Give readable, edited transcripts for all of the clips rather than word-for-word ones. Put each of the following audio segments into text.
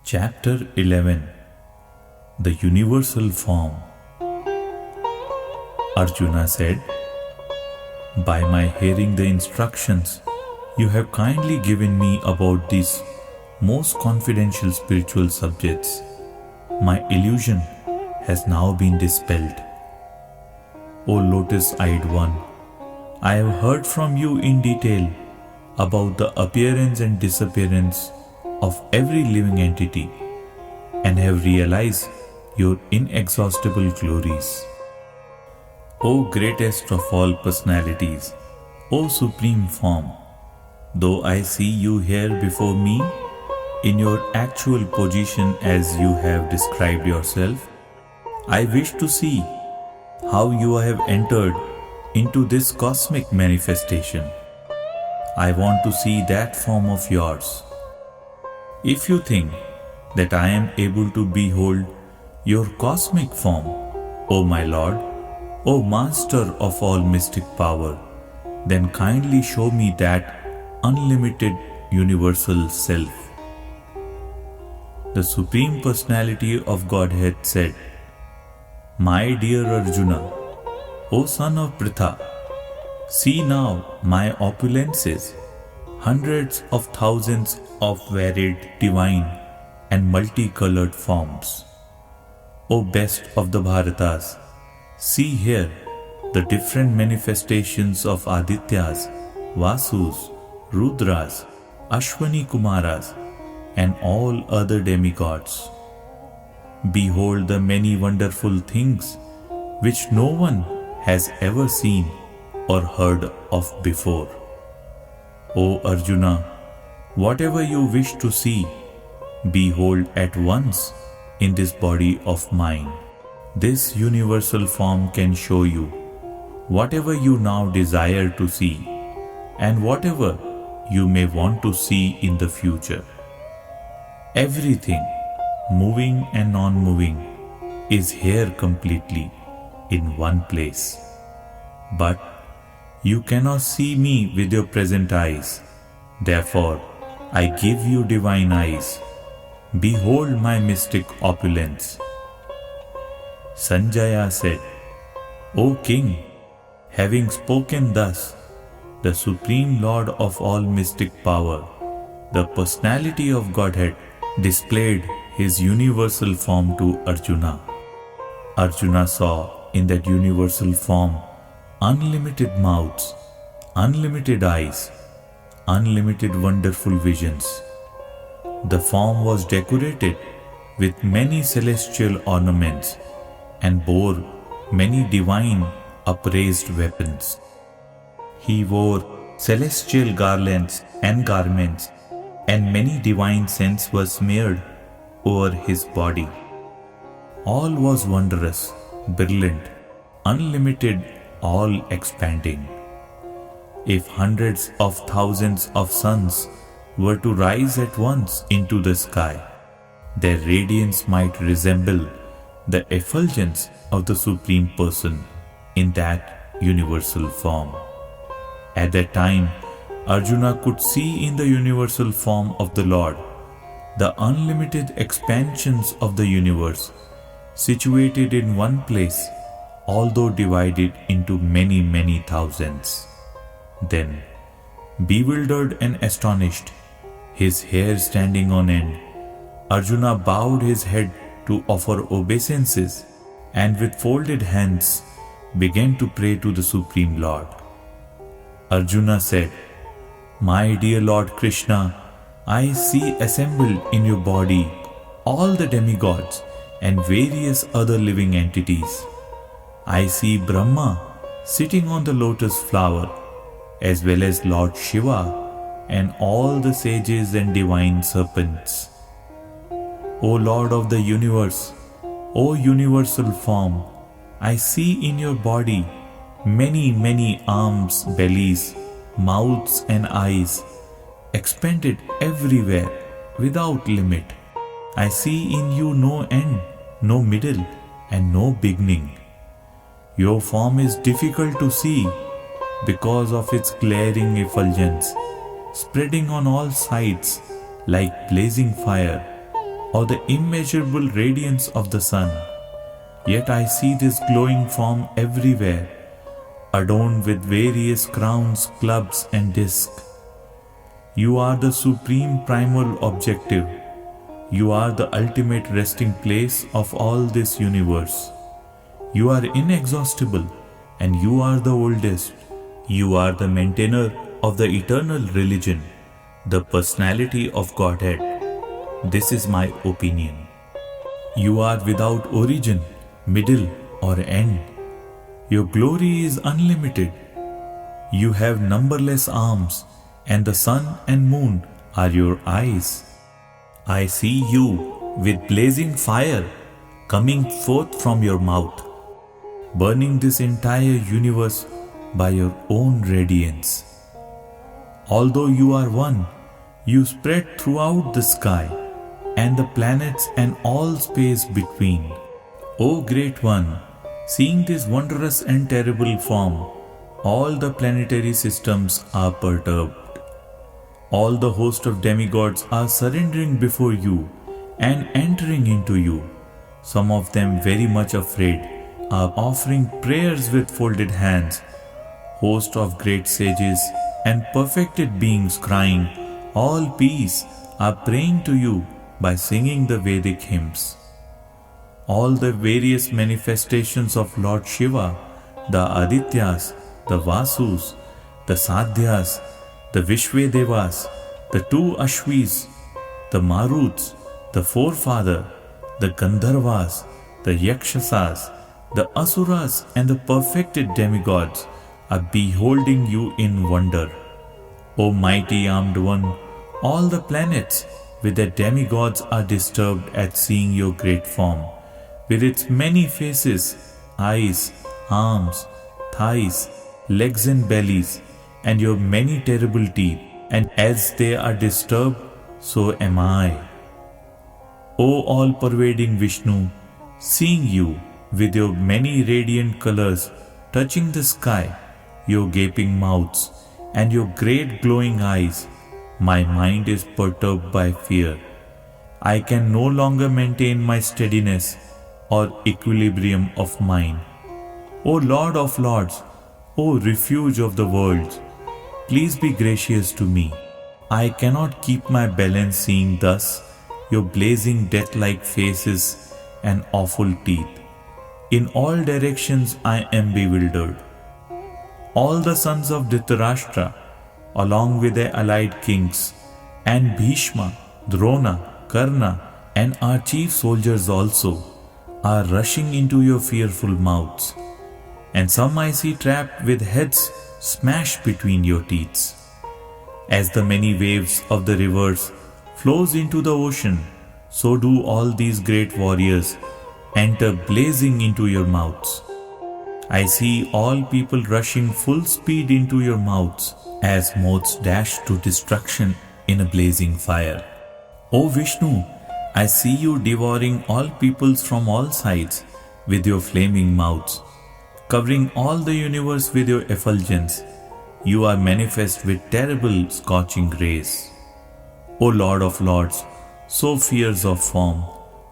Chapter 11 The Universal Form. Arjuna said, "By my hearing the instructions you have kindly given me about these most confidential spiritual subjects, my illusion has now been dispelled. O lotus-eyed one, I have heard from you in detail about the appearance and disappearance of every living entity and have realized your inexhaustible glories. O greatest of all personalities, O supreme form, though I see you here before me in your actual position as you have described yourself, I wish to see how you have entered into this cosmic manifestation. I want to see that form of yours. If you think that I am able to behold your cosmic form, O my Lord, O Master of all mystic power, then kindly show me that unlimited universal self." The Supreme Personality of Godhead said, "My dear Arjuna, O son of Pritha, see now my opulences, hundreds of thousands of varied, divine and multicolored forms. O best of the Bharatas, see here the different manifestations of Adityas, Vasus, Rudras, Ashwani Kumaras and all other demigods. Behold the many wonderful things which no one has ever seen or heard of before. O Arjuna, whatever you wish to see, behold at once in this body of mine. This universal form can show you whatever you now desire to see and whatever you may want to see in the future. Everything, moving and non-moving, is here completely in one place. But you cannot see me with your present eyes. Therefore, I give you divine eyes. Behold my mystic opulence." Sanjaya said, "O king, having spoken thus, the Supreme Lord of all mystic power, the personality of Godhead, displayed his universal form to Arjuna. Arjuna saw in that universal form unlimited mouths, unlimited eyes, unlimited wonderful visions. The form was decorated with many celestial ornaments and bore many divine upraised weapons. He wore celestial garlands and garments, and many divine scents were smeared over his body. All was wondrous, brilliant, unlimited, all expanding. If hundreds of thousands of suns were to rise at once into the sky, their radiance might resemble the effulgence of the Supreme Person in that universal form. At that time, Arjuna could see in the universal form of the Lord the unlimited expansions of the universe, situated in one place, although divided into many, many thousands. Then, bewildered and astonished, his hair standing on end, Arjuna bowed his head to offer obeisances and with folded hands began to pray to the Supreme Lord. Arjuna said, "My dear Lord Krishna, I see assembled in your body all the demigods and various other living entities. I see Brahma sitting on the lotus flower, as well as Lord Shiva and all the sages and divine serpents. O Lord of the universe, O universal form, I see in your body many, many arms, bellies, mouths and eyes, expanded everywhere without limit. I see in you no end, no middle and no beginning. Your form is difficult to see because of its glaring effulgence, spreading on all sides like blazing fire, or the immeasurable radiance of the sun. Yet I see this glowing form everywhere, adorned with various crowns, clubs, and discs. You are the supreme primal objective. You are the ultimate resting place of all this universe. You are inexhaustible, and you are the oldest. You are the maintainer of the eternal religion, the personality of Godhead. This is my opinion. You are without origin, middle, or end. Your glory is unlimited. You have numberless arms, and the sun and moon are your eyes. I see you with blazing fire coming forth from your mouth, burning this entire universe by your own radiance. Although you are one, you spread throughout the sky and the planets and all space between. O Great One, seeing this wondrous and terrible form, all the planetary systems are perturbed. All the host of demigods are surrendering before you and entering into you. Some of them, very much afraid, are offering prayers with folded hands. Host of great sages and perfected beings crying, all peace, are praying to you by singing the Vedic hymns. All the various manifestations of Lord Shiva, the Adityas, the Vasus, the Sadhyas, the Vishvedevas, the two Ashvis, the Maruts, the Forefather, the Gandharvas, the Yakshasas, the Asuras, and the perfected demigods are beholding you in wonder. O mighty armed one, all the planets with their demigods are disturbed at seeing your great form, with its many faces, eyes, arms, thighs, legs and bellies, and your many terrible teeth, and as they are disturbed, so am I. O all-pervading Vishnu, seeing you with your many radiant colors touching the sky, your gaping mouths, and your great glowing eyes, my mind is perturbed by fear. I can no longer maintain my steadiness or equilibrium of mind. O Lord of Lords, O refuge of the worlds, please be gracious to me. I cannot keep my balance seeing thus your blazing death-like faces and awful teeth. In all directions I am bewildered. All the sons of Dhritarashtra, along with their allied kings, and Bhishma, Drona, Karna, and our chief soldiers also, are rushing into your fearful mouths. And some I see trapped with heads smashed between your teeth. As the many waves of the rivers flows into the ocean, so do all these great warriors enter blazing into your mouths. I see all people rushing full speed into your mouths as moths dash to destruction in a blazing fire. O Vishnu, I see you devouring all peoples from all sides with your flaming mouths, covering all the universe with your effulgence. You are manifest with terrible scorching rays. O Lord of Lords, so fierce of form,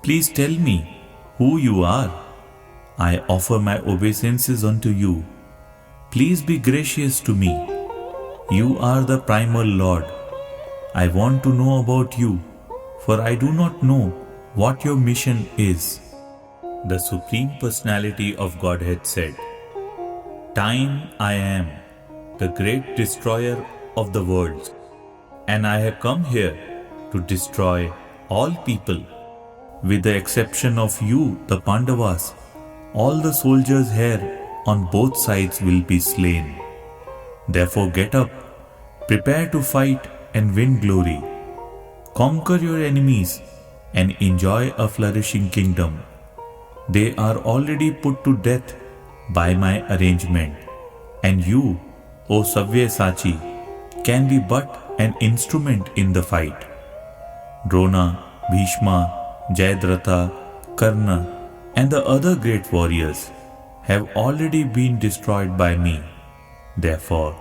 please tell me who you are. I offer my obeisances unto you. Please be gracious to me. You are the primal Lord. I want to know about you, for I do not know what your mission is. The Supreme Personality of Godhead said, Time I am, the great destroyer of the worlds, and I have come here to destroy all people. With the exception of you, the Pandavas, all the soldiers here on both sides will be slain. Therefore get up, prepare to fight and win glory. Conquer your enemies and enjoy a flourishing kingdom. They are already put to death by my arrangement, and you, O Sabyasachi, can be but an instrument in the fight. Drona, Bhishma, Jayadratha, Karna, and the other great warriors have already been destroyed by me. Therefore,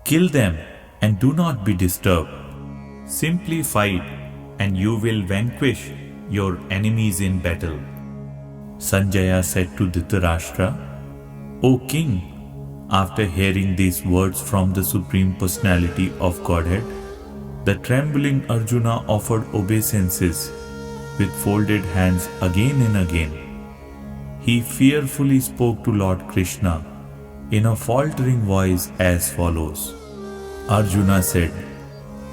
kill them and do not be disturbed. Simply fight, and you will vanquish your enemies in battle. Sanjaya said to Dhritarashtra, O king, after hearing these words from the Supreme Personality of Godhead, the trembling Arjuna offered obeisances with folded hands again and again. He fearfully spoke to Lord Krishna in a faltering voice as follows. Arjuna said,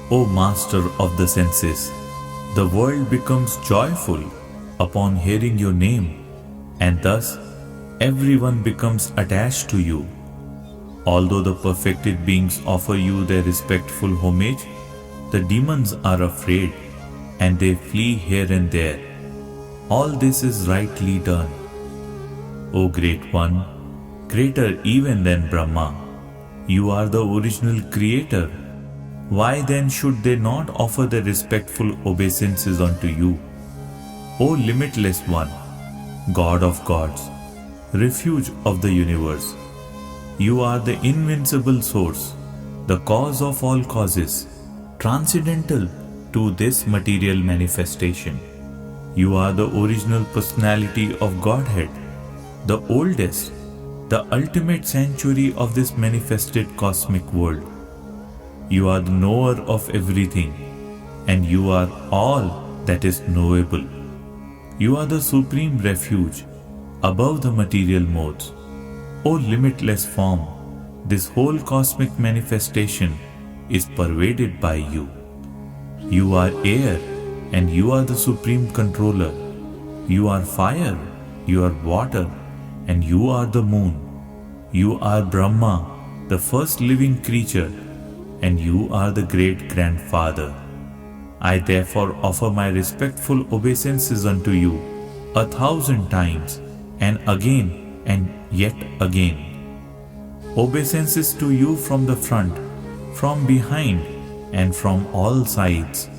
O Master of the senses, the world becomes joyful upon hearing your name, and thus everyone becomes attached to you. Although the perfected beings offer you their respectful homage, the demons are afraid and they flee here and there. All this is rightly done. O Great One, greater even than Brahma, you are the original creator. Why then should they not offer their respectful obeisances unto you? O Limitless One, God of gods, refuge of the universe, you are the invincible source, the cause of all causes, transcendental to this material manifestation. You are the original personality of Godhead, the oldest, the ultimate sanctuary of this manifested cosmic world. You are the knower of everything, and you are all that is knowable. You are the supreme refuge above the material modes. O limitless form, this whole cosmic manifestation is pervaded by you. You are air, and you are the supreme controller. You are fire, you are water, and you are the moon. You are Brahma, the first living creature, and you are the great grandfather. I therefore offer my respectful obeisances unto you 1,000 times, and again and yet again. Obeisances to you from the front, from behind, and from all sides.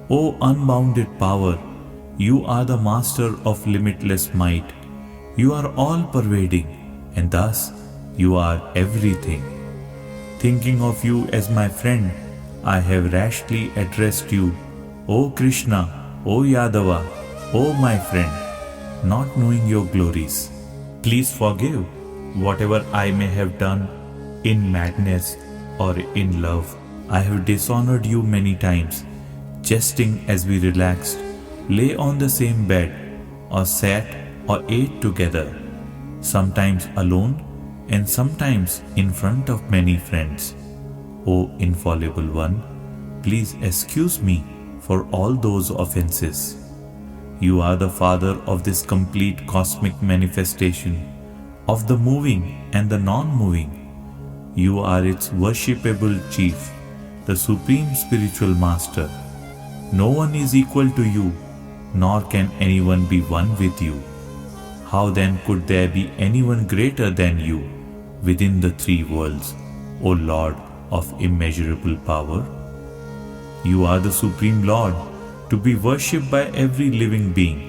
O unbounded power, you are the master of limitless might. You are all-pervading, and thus you are everything. Thinking of you as my friend, I have rashly addressed you, O Krishna, O Yadava, O my friend, not knowing your glories. Please forgive whatever I may have done in madness or in love. I have dishonored you many times, jesting as we relaxed, lay on the same bed, or sat or ate together, sometimes alone and sometimes in front of many friends. O infallible one, please excuse me for all those offenses. You are the Father of this complete cosmic manifestation, of the moving and the non-moving. You are its worshipable chief, the supreme spiritual master. No one is equal to you, nor can anyone be one with you. How then could there be anyone greater than you within the three worlds, O Lord of immeasurable power? You are the Supreme Lord, to be worshipped by every living being.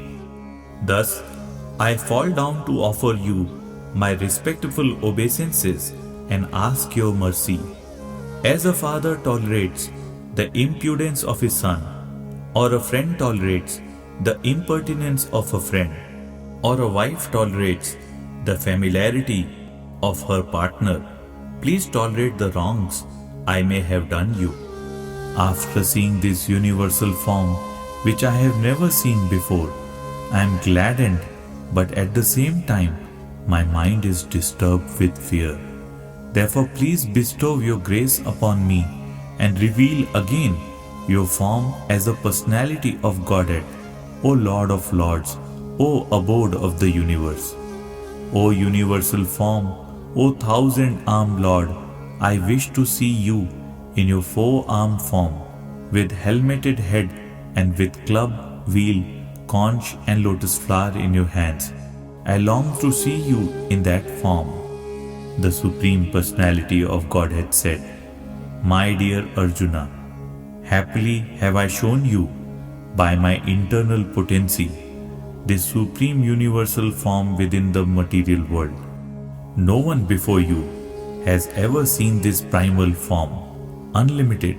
Thus, I fall down to offer you my respectful obeisances and ask your mercy. As a father tolerates the impudence of his son, or a friend tolerates the impertinence of a friend, or a wife tolerates the familiarity of her partner, please tolerate the wrongs I may have done you. After seeing this universal form, which I have never seen before, I am gladdened, but at the same time, my mind is disturbed with fear. Therefore, please bestow your grace upon me and reveal again your form as a personality of Godhead, O Lord of Lords, O abode of the universe. O universal form, O thousand-armed Lord, I wish to see you in your four-armed form, with helmeted head and with club, wheel, conch and lotus flower in your hands. I long to see you in that form. The Supreme Personality of Godhead said, My dear Arjuna, happily have I shown you, by my internal potency, this supreme universal form within the material world. No one before you has ever seen this primal form, unlimited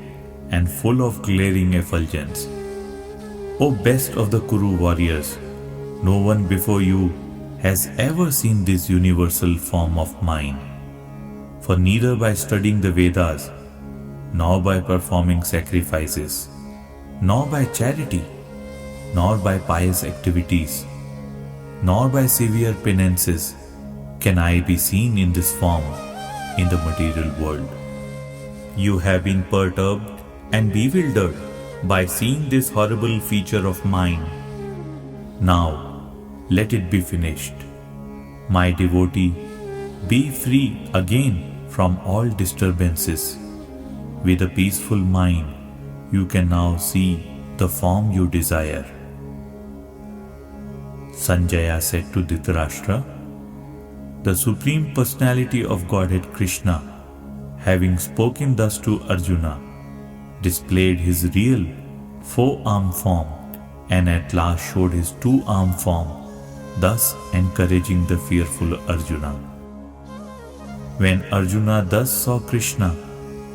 and full of glaring effulgence. O best of the Kuru warriors, no one before you has ever seen this universal form of mine. For neither by studying the Vedas, nor by performing sacrifices, nor by charity, nor by pious activities, nor by severe penances can I be seen in this form in the material world. You have been perturbed and bewildered by seeing this horrible feature of mine. Now, let it be finished. My devotee, be free again from all disturbances. With a peaceful mind, you can now see the form you desire. Sanjaya said to Dhritarashtra, the Supreme Personality of Godhead Krishna, having spoken thus to Arjuna, displayed his real four-armed form and at last showed his two-armed form, thus encouraging the fearful Arjuna. When Arjuna thus saw Krishna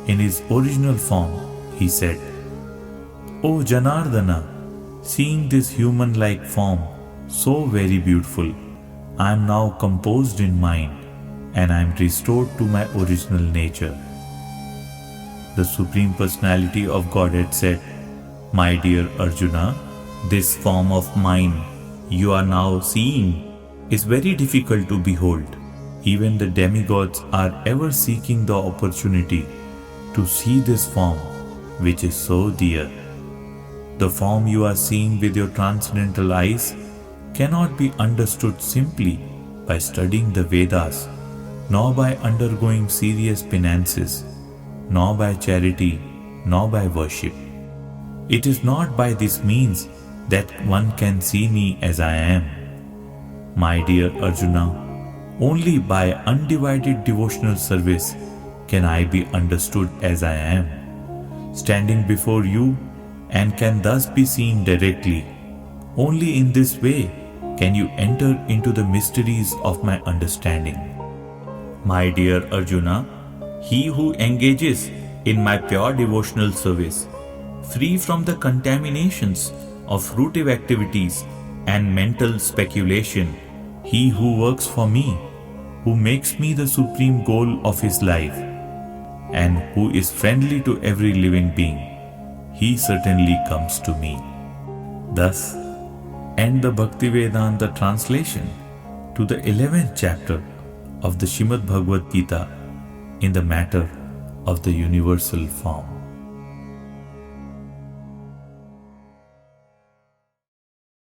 in his original form, he said, O Janardana, seeing this human-like form so very beautiful, I am now composed in mind and I am restored to my original nature. The Supreme Personality of Godhead said, My dear Arjuna, this form of mine you are now seeing is very difficult to behold. Even the demigods are ever seeking the opportunity to see this form which is so dear. The form you are seeing with your transcendental eyes cannot be understood simply by studying the Vedas, nor by undergoing serious penances, nor by charity, nor by worship. It is not by this means that one can see me as I am. My dear Arjuna, only by undivided devotional service can I be understood as I am, standing before you, and can thus be seen directly. Only in this way can you enter into the mysteries of my understanding. My dear Arjuna, he who engages in my pure devotional service, free from the contaminations of fruitive activities and mental speculation, he who works for me, who makes me the supreme goal of his life, and who is friendly to every living being, he certainly comes to me. Thus, end the Bhaktivedanta translation to the 11th chapter of the Srimad Bhagavad Gita in the matter of the universal form.